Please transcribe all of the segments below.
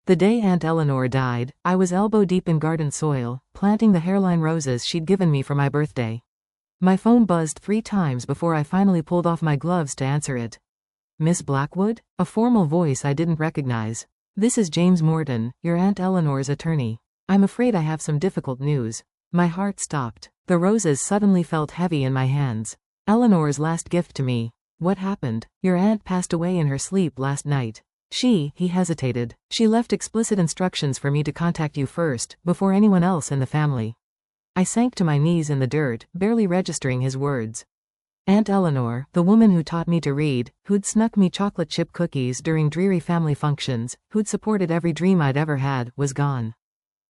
The day Aunt Eleanor died, I was elbow-deep in garden soil, planting the hairline roses she'd given me for my birthday. My phone buzzed 3 times before I finally pulled off my gloves to answer it. Miss Blackwood? A formal voice I didn't recognize. This is James Morton, your Aunt Eleanor's attorney. I'm afraid I have some difficult news. My heart stopped. The roses suddenly felt heavy in my hands. Eleanor's last gift to me. What happened? Your aunt passed away in her sleep last night. He hesitated. She left explicit instructions for me to contact you first, before anyone else in the family. I sank to my knees in the dirt, barely registering his words. Aunt Eleanor, the woman who taught me to read, who'd snuck me chocolate chip cookies during dreary family functions, who'd supported every dream I'd ever had, was gone.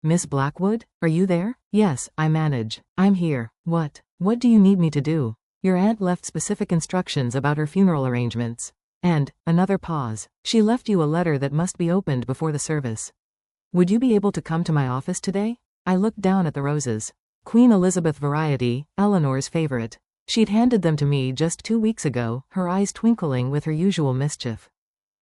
Miss Blackwood? Are you there? Yes, I manage. I'm here. What do you need me to do? Your aunt left specific instructions about her funeral arrangements. And, another pause. She left you a letter that must be opened before the service. Would you be able to come to my office today? I looked down at the roses. Queen Elizabeth variety, Eleanor's favorite. She'd handed them to me just 2 weeks ago, her eyes twinkling with her usual mischief.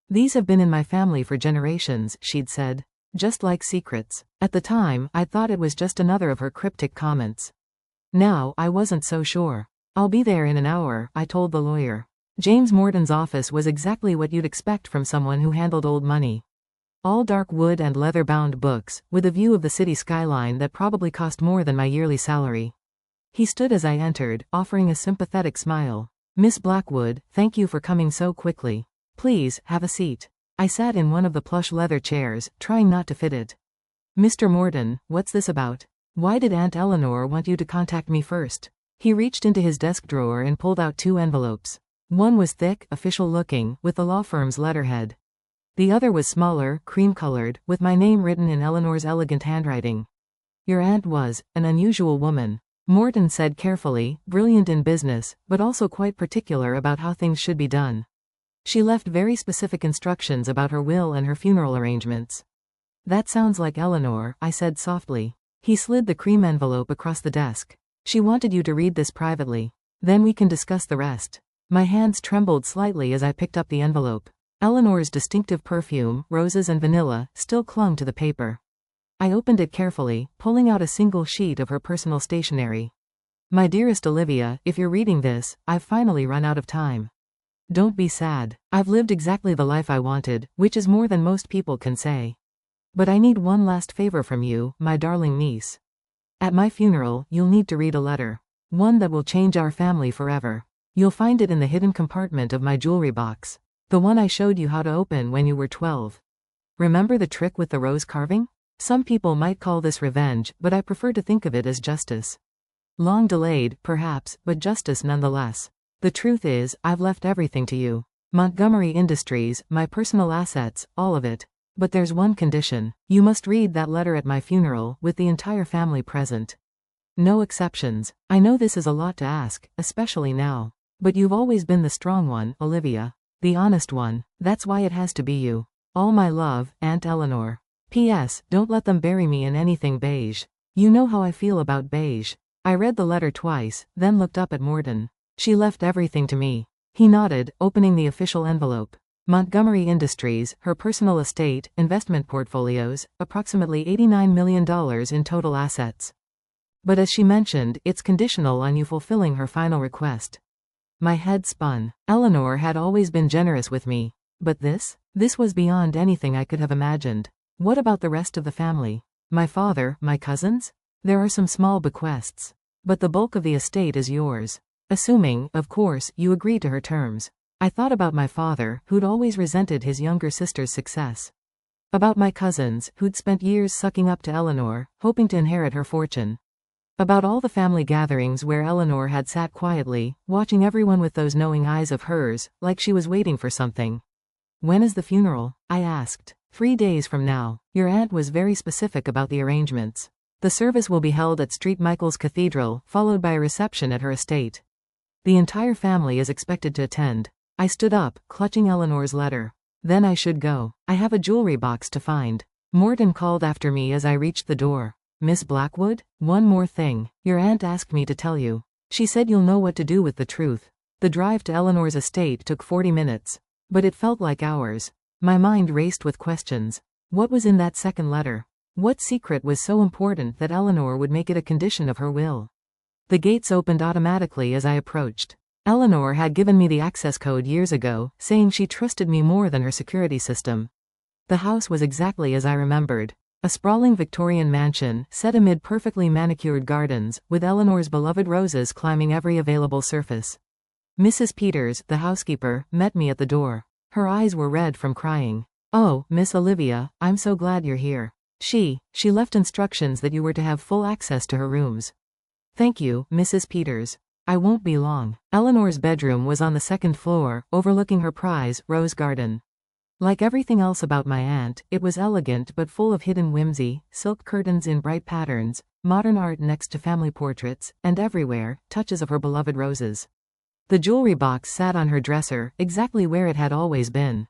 These have been in my family for generations, she'd said. Just like secrets. At the time, I thought it was just another of her cryptic comments. Now, I wasn't so sure. I'll be there in an hour, I told the lawyer. James Morton's office was exactly what you'd expect from someone who handled old money. All dark wood and leather-bound books, with a view of the city skyline that probably cost more than my yearly salary. He stood as I entered, offering a sympathetic smile. Miss Blackwood, thank you for coming so quickly. Please, have a seat. I sat in one of the plush leather chairs, trying not to fit it. Mr. Morton, what's this about? Why did Aunt Eleanor want you to contact me first? He reached into his desk drawer and pulled out 2 envelopes. One was thick, official-looking, with the law firm's letterhead. The other was smaller, cream-colored, with my name written in Eleanor's elegant handwriting. Your aunt was an unusual woman, Morton said carefully, brilliant in business, but also quite particular about how things should be done. She left very specific instructions about her will and her funeral arrangements. That sounds like Eleanor, I said softly. He slid the cream envelope across the desk. She wanted you to read this privately. Then we can discuss the rest. My hands trembled slightly as I picked up the envelope. Eleanor's distinctive perfume, roses and vanilla, still clung to the paper. I opened it carefully, pulling out a single sheet of her personal stationery. My dearest Olivia, if you're reading this, I've finally run out of time. Don't be sad. I've lived exactly the life I wanted, which is more than most people can say. But I need one last favor from you, my darling niece. At my funeral, you'll need to read a letter. One that will change our family forever. You'll find it in the hidden compartment of my jewelry box. The one I showed you how to open when you were 12. Remember the trick with the rose carving? Some people might call this revenge, but I prefer to think of it as justice. Long delayed, perhaps, but justice nonetheless. The truth is, I've left everything to you. Montgomery Industries, my personal assets, all of it. But there's one condition. You must read that letter at my funeral, with the entire family present. No exceptions. I know this is a lot to ask, especially now. But you've always been the strong one, Olivia. The honest one. That's why it has to be you. All my love, Aunt Eleanor. P.S. Don't let them bury me in anything beige. You know how I feel about beige. I read the letter twice, then looked up at Morton. She left everything to me. He nodded, opening the official envelope. Montgomery Industries, her personal estate, investment portfolios, approximately $89 million in total assets. But as she mentioned, it's conditional on you fulfilling her final request. My head spun. Eleanor had always been generous with me. But this? This was beyond anything I could have imagined. What about the rest of the family? My father, my cousins? There are some small bequests. But the bulk of the estate is yours. Assuming, of course, you agree to her terms. I thought about my father, who'd always resented his younger sister's success. About my cousins, who'd spent years sucking up to Eleanor, hoping to inherit her fortune. About all the family gatherings where Eleanor had sat quietly, watching everyone with those knowing eyes of hers, like she was waiting for something. When is the funeral? I asked. 3 days from now. Your aunt was very specific about the arrangements. The service will be held at St. Michael's Cathedral, followed by a reception at her estate. The entire family is expected to attend. I stood up, clutching Eleanor's letter. Then I should go. I have a jewelry box to find. Morton called after me as I reached the door. Miss Blackwood? One more thing. Your aunt asked me to tell you. She said you'll know what to do with the truth. The drive to Eleanor's estate took 40 minutes. But it felt like hours. My mind raced with questions. What was in that second letter? What secret was so important that Eleanor would make it a condition of her will? The gates opened automatically as I approached. Eleanor had given me the access code years ago, saying she trusted me more than her security system. The house was exactly as I remembered. A sprawling Victorian mansion, set amid perfectly manicured gardens, with Eleanor's beloved roses climbing every available surface. Mrs. Peters, the housekeeper, met me at the door. Her eyes were red from crying. "Oh, Miss Olivia, I'm so glad you're here. She left instructions that you were to have full access to her rooms." "Thank you, Mrs. Peters. I won't be long." Eleanor's bedroom was on the second floor, overlooking her prize, rose garden. Like everything else about my aunt, it was elegant but full of hidden whimsy, silk curtains in bright patterns, modern art next to family portraits, and everywhere, touches of her beloved roses. The jewelry box sat on her dresser, exactly where it had always been.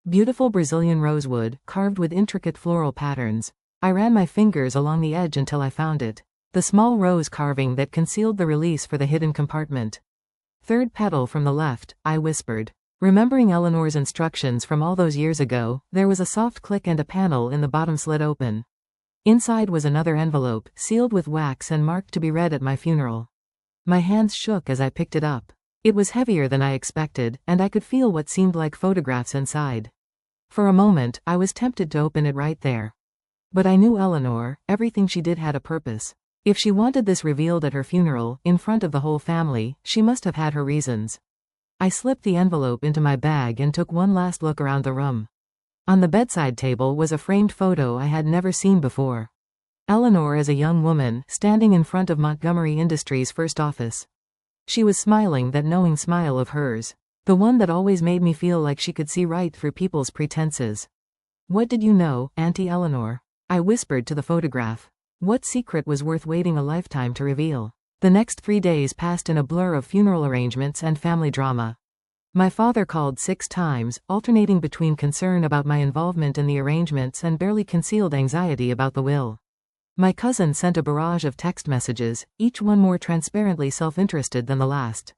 Beautiful Brazilian rosewood, carved with intricate floral patterns. I ran my fingers along the edge until I found it. The small rose carving that concealed the release for the hidden compartment. "Third petal from the left," I whispered. Remembering Eleanor's instructions from all those years ago, there was a soft click and a panel in the bottom slid open. Inside was another envelope, sealed with wax and marked to be read at my funeral. My hands shook as I picked it up. It was heavier than I expected, and I could feel what seemed like photographs inside. For a moment, I was tempted to open it right there. But I knew Eleanor, everything she did had a purpose. If she wanted this revealed at her funeral, in front of the whole family, she must have had her reasons. I slipped the envelope into my bag and took one last look around the room. On the bedside table was a framed photo I had never seen before. Eleanor as a young woman, standing in front of Montgomery Industries' first office. She was smiling, that knowing smile of hers. The one that always made me feel like she could see right through people's pretenses. "What did you know, Auntie Eleanor?" I whispered to the photograph. What secret was worth waiting a lifetime to reveal? The next 3 days passed in a blur of funeral arrangements and family drama. My father called 6 times, alternating between concern about my involvement in the arrangements and barely concealed anxiety about the will. My cousin sent a barrage of text messages, each one more transparently self-interested than the last.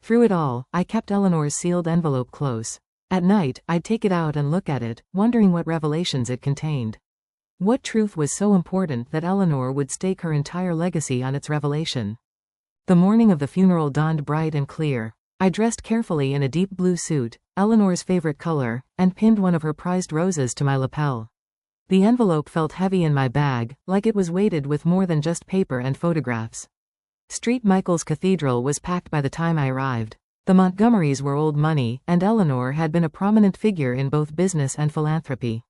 Through it all, I kept Eleanor's sealed envelope close. At night, I'd take it out and look at it, wondering what revelations it contained. What truth was so important that Eleanor would stake her entire legacy on its revelation? The morning of the funeral dawned bright and clear. I dressed carefully in a deep blue suit, Eleanor's favorite color, and pinned one of her prized roses to my lapel. The envelope felt heavy in my bag, like it was weighted with more than just paper and photographs. St. Michael's Cathedral was packed by the time I arrived. The Montgomerys were old money, and Eleanor had been a prominent figure in both business and philanthropy.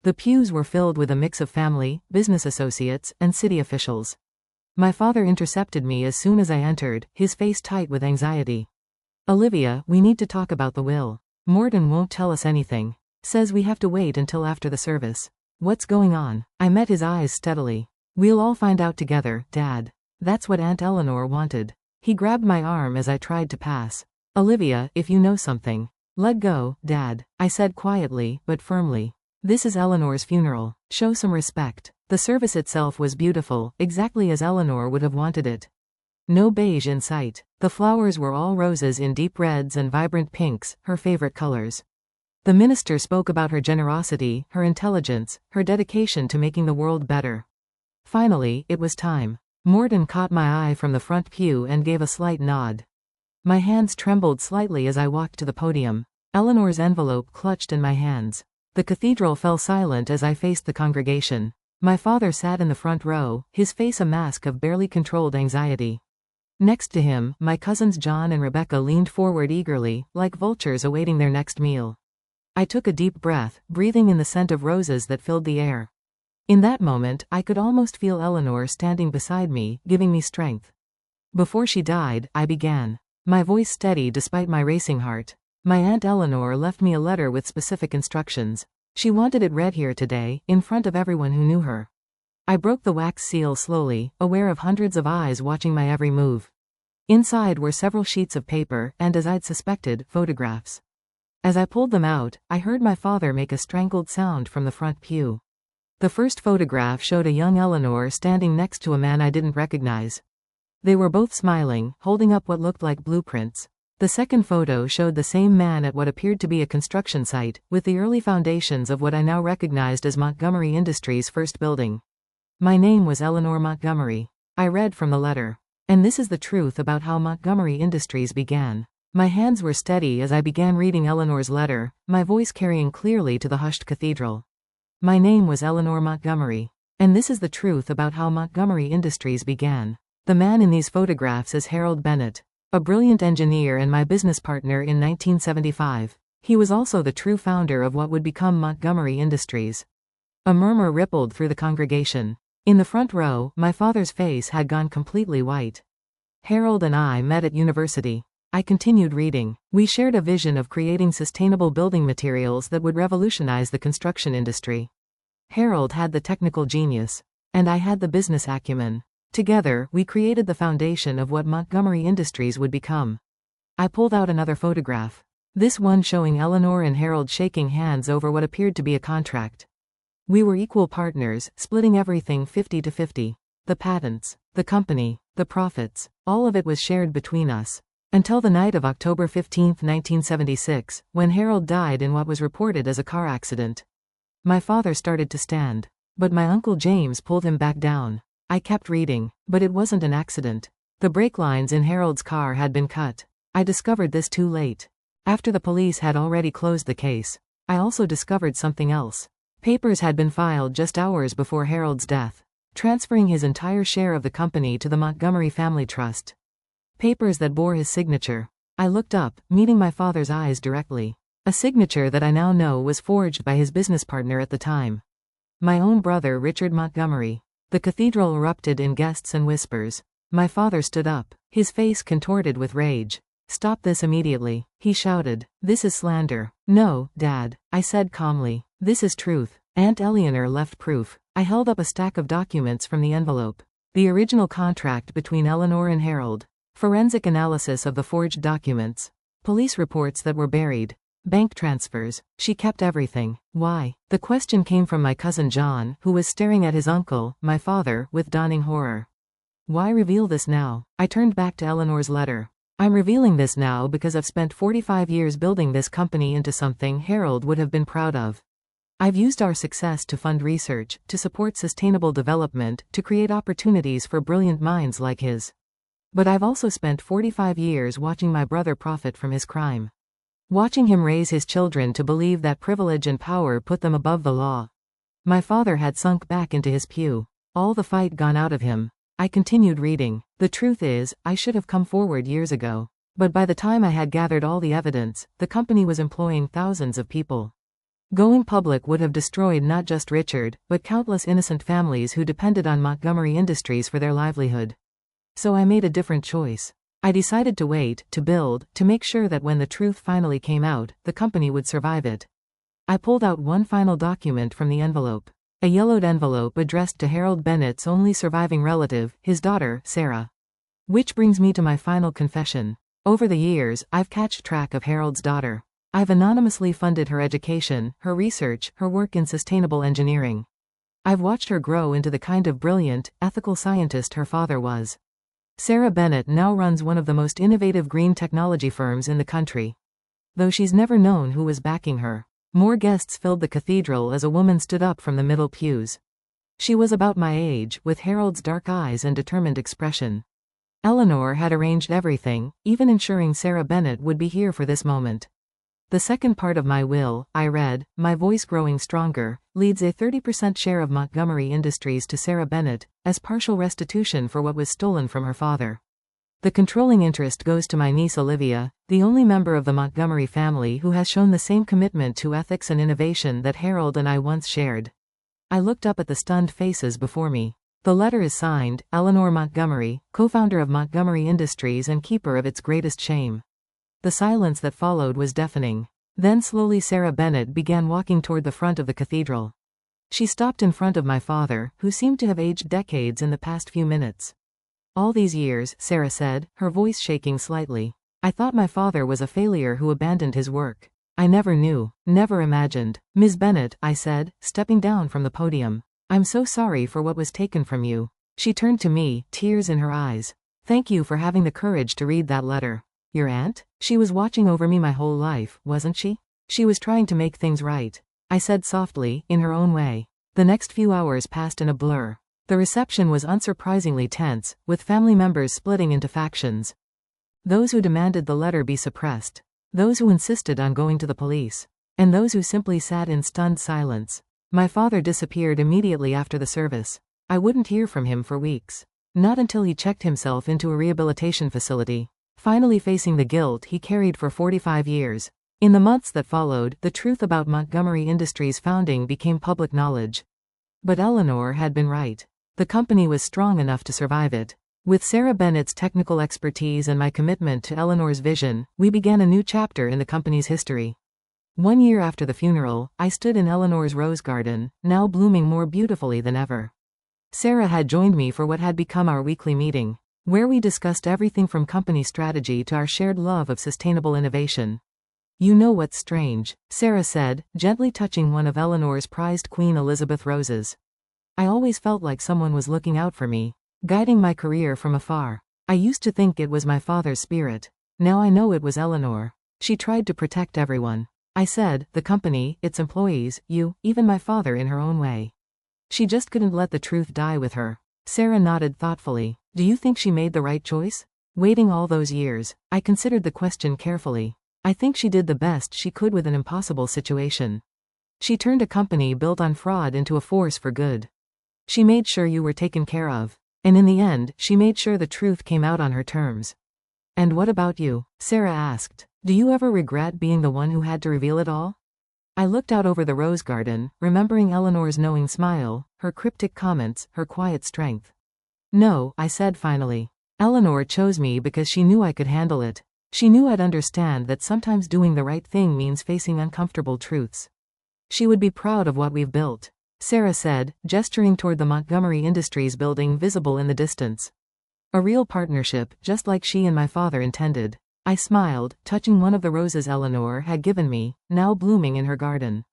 The pews were filled with a mix of family, business associates, and city officials. My father intercepted me as soon as I entered, his face tight with anxiety. "Olivia, we need to talk about the will. Morden won't tell us anything. Says we have to wait until after the service." "What's going on?" I met his eyes steadily. "We'll all find out together, Dad. That's what Aunt Eleanor wanted." He grabbed my arm as I tried to pass. "Olivia, if you know something, let go, Dad," I said quietly, but firmly. "This is Eleanor's funeral. Show some respect." The service itself was beautiful, exactly as Eleanor would have wanted it. No beige in sight. The flowers were all roses in deep reds and vibrant pinks, her favorite colors. The minister spoke about her generosity, her intelligence, her dedication to making the world better. Finally, it was time. Morden caught my eye from the front pew and gave a slight nod. My hands trembled slightly as I walked to the podium. Eleanor's envelope clutched in my hands. The cathedral fell silent as I faced the congregation. My father sat in the front row, his face a mask of barely controlled anxiety. Next to him, my cousins John and Rebecca leaned forward eagerly, like vultures awaiting their next meal. I took a deep breath, breathing in the scent of roses that filled the air. In that moment, I could almost feel Eleanor standing beside me, giving me strength. "Before she died," I began. My voice steady despite my racing heart. "My Aunt Eleanor left me a letter with specific instructions. She wanted it read here today, in front of everyone who knew her." I broke the wax seal slowly, aware of hundreds of eyes watching my every move. Inside were several sheets of paper, and as I'd suspected, photographs. As I pulled them out, I heard my father make a strangled sound from the front pew. The first photograph showed a young Eleanor standing next to a man I didn't recognize. They were both smiling, holding up what looked like blueprints. The second photo showed the same man at what appeared to be a construction site, with the early foundations of what I now recognized as Montgomery Industries' first building. My name was Eleanor Montgomery. I read from the letter. And this is the truth about how Montgomery Industries began. My hands were steady as I began reading Eleanor's letter, my voice carrying clearly to the hushed cathedral. My name was Eleanor Montgomery. And this is the truth about how Montgomery Industries began. The man in these photographs is Harold Bennett, a brilliant engineer and my business partner in 1975. He was also the true founder of what would become Montgomery Industries. A murmur rippled through the congregation. In the front row, my father's face had gone completely white. Harold and I met at university. I continued reading. We shared a vision of creating sustainable building materials that would revolutionize the construction industry. Harold had the technical genius, and I had the business acumen. Together, we created the foundation of what Montgomery Industries would become. I pulled out another photograph. This one showing Eleanor and Harold shaking hands over what appeared to be a contract. We were equal partners, splitting everything 50-50. The patents, the company, the profits, all of it was shared between us. Until the night of October 15, 1976, when Harold died in what was reported as a car accident. My father started to stand, but my Uncle James pulled him back down. I kept reading, but it wasn't an accident. The brake lines in Harold's car had been cut. I discovered this too late. After the police had already closed the case. I also discovered something else. Papers had been filed just hours before Harold's death, transferring his entire share of the company to the Montgomery Family Trust. Papers that bore his signature. I looked up, meeting my father's eyes directly. A signature that I now know was forged by his business partner at the time. My own brother Richard Montgomery. The cathedral erupted in guests and whispers. My father stood up, his face contorted with rage. "Stop this immediately," he shouted. "This is slander." "No, Dad," I said calmly. "This is truth." Aunt Eleanor left proof. I held up a stack of documents from the envelope. The original contract between Eleanor and Harold. Forensic analysis of the forged documents. Police reports that were buried. Bank transfers. She kept everything. Why? The question came from my cousin John, who was staring at his uncle, my father, with dawning horror. Why reveal this now? I turned back to Eleanor's letter. I'm revealing this now because I've spent 45 years building this company into something Harold would have been proud of. I've used our success to fund research, to support sustainable development, to create opportunities for brilliant minds like his. But I've also spent 45 years watching my brother profit from his crime. Watching him raise his children to believe that privilege and power put them above the law. My father had sunk back into his pew. All the fight gone out of him. I continued reading. The truth is, I should have come forward years ago. But by the time I had gathered all the evidence, the company was employing thousands of people. Going public would have destroyed not just Richard, but countless innocent families who depended on Montgomery Industries for their livelihood. So I made a different choice. I decided to wait, to build, to make sure that when the truth finally came out, the company would survive it. I pulled out one final document from the envelope. A yellowed envelope addressed to Harold Bennett's only surviving relative, his daughter, Sarah. Which brings me to my final confession. Over the years, I've kept track of Harold's daughter. I've anonymously funded her education, her research, her work in sustainable engineering. I've watched her grow into the kind of brilliant, ethical scientist her father was. Sarah Bennett now runs one of the most innovative green technology firms in the country. Though she's never known who was backing her. More guests filled the cathedral as a woman stood up from the middle pews. She was about my age, with Harold's dark eyes and determined expression. Eleanor had arranged everything, even ensuring Sarah Bennett would be here for this moment. The second part of my will, I read, my voice growing stronger, leads a 30% share of Montgomery Industries to Sarah Bennett, as partial restitution for what was stolen from her father. The controlling interest goes to my niece Olivia, the only member of the Montgomery family who has shown the same commitment to ethics and innovation that Harold and I once shared. I looked up at the stunned faces before me. The letter is signed, Eleanor Montgomery, co-founder of Montgomery Industries and keeper of its greatest shame. The silence that followed was deafening. Then slowly Sarah Bennett began walking toward the front of the cathedral. She stopped in front of my father, who seemed to have aged decades in the past few minutes. All these years, Sarah said, her voice shaking slightly. I thought my father was a failure who abandoned his work. I never knew, never imagined. Ms. Bennett, I said, stepping down from the podium. I'm so sorry for what was taken from you. She turned to me, tears in her eyes. Thank you for having the courage to read that letter. Your aunt? She was watching over me my whole life, wasn't she? She was trying to make things right. I said softly, in her own way. The next few hours passed in a blur. The reception was unsurprisingly tense, with family members splitting into factions. Those who demanded the letter be suppressed. Those who insisted on going to the police. And those who simply sat in stunned silence. My father disappeared immediately after the service. I wouldn't hear from him for weeks. Not until he checked himself into a rehabilitation facility, finally facing the guilt he carried for 45 years. In the months that followed, the truth about Montgomery Industries' founding became public knowledge. But Eleanor had been right. The company was strong enough to survive it. With Sarah Bennett's technical expertise and my commitment to Eleanor's vision, we began a new chapter in the company's history. 1 year after the funeral, I stood in Eleanor's rose garden, now blooming more beautifully than ever. Sarah had joined me for what had become our weekly meeting, where we discussed everything from company strategy to our shared love of sustainable innovation. You know what's strange, Sarah said, gently touching one of Eleanor's prized Queen Elizabeth roses. I always felt like someone was looking out for me, guiding my career from afar. I used to think it was my father's spirit. Now I know it was Eleanor. She tried to protect everyone. I said, the company, its employees, you, even my father in her own way. She just couldn't let the truth die with her. Sarah nodded thoughtfully. Do you think she made the right choice? Waiting all those years, I considered the question carefully. I think she did the best she could with an impossible situation. She turned a company built on fraud into a force for good. She made sure you were taken care of. And in the end, she made sure the truth came out on her terms. And what about you? Sarah asked. Do you ever regret being the one who had to reveal it all? I looked out over the rose garden, remembering Eleanor's knowing smile, her cryptic comments, her quiet strength. No, I said finally. Eleanor chose me because she knew I could handle it. She knew I'd understand that sometimes doing the right thing means facing uncomfortable truths. She would be proud of what we've built, Sarah said, gesturing toward the Montgomery Industries building visible in the distance. A real partnership, just like she and my father intended. I smiled, touching one of the roses Eleanor had given me, now blooming in her garden.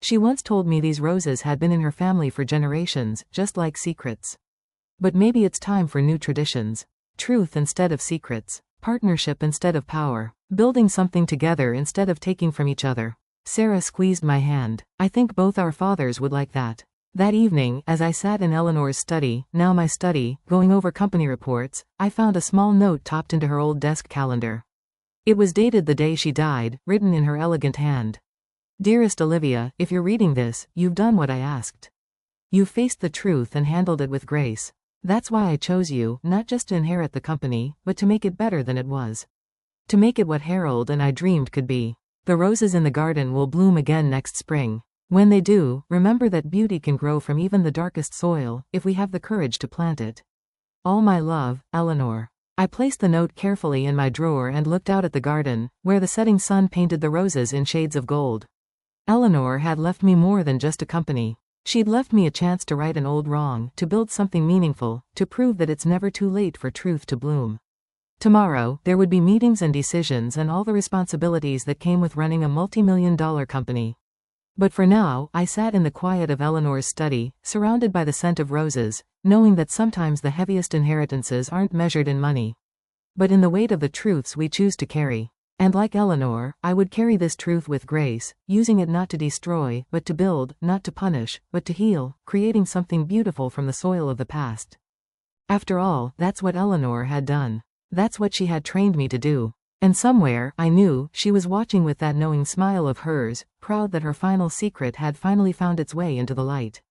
She once told me these roses had been in her family for generations, just like secrets. But maybe it's time for new traditions. Truth instead of secrets. Partnership instead of power. Building something together instead of taking from each other. Sarah squeezed my hand. I think both our fathers would like that. That evening, as I sat in Eleanor's study, now my study, going over company reports, I found a small note topped into her old desk calendar. It was dated the day she died, written in her elegant hand. Dearest Olivia, if you're reading this, you've done what I asked. You've faced the truth and handled it with grace. That's why I chose you, not just to inherit the company, but to make it better than it was. To make it what Harold and I dreamed could be. The roses in the garden will bloom again next spring. When they do, remember that beauty can grow from even the darkest soil, if we have the courage to plant it. All my love, Eleanor. I placed the note carefully in my drawer and looked out at the garden, where the setting sun painted the roses in shades of gold. Eleanor had left me more than just a company. She'd left me a chance to right an old wrong, to build something meaningful, to prove that it's never too late for truth to bloom. Tomorrow, there would be meetings and decisions and all the responsibilities that came with running a multi-million-dollar company. But for now, I sat in the quiet of Eleanor's study, surrounded by the scent of roses, knowing that sometimes the heaviest inheritances aren't measured in money, but in the weight of the truths we choose to carry. And like Eleanor, I would carry this truth with grace, using it not to destroy, but to build, not to punish, but to heal, creating something beautiful from the soil of the past. After all, that's what Eleanor had done. That's what she had trained me to do. And somewhere, I knew, she was watching with that knowing smile of hers, proud that her final secret had finally found its way into the light.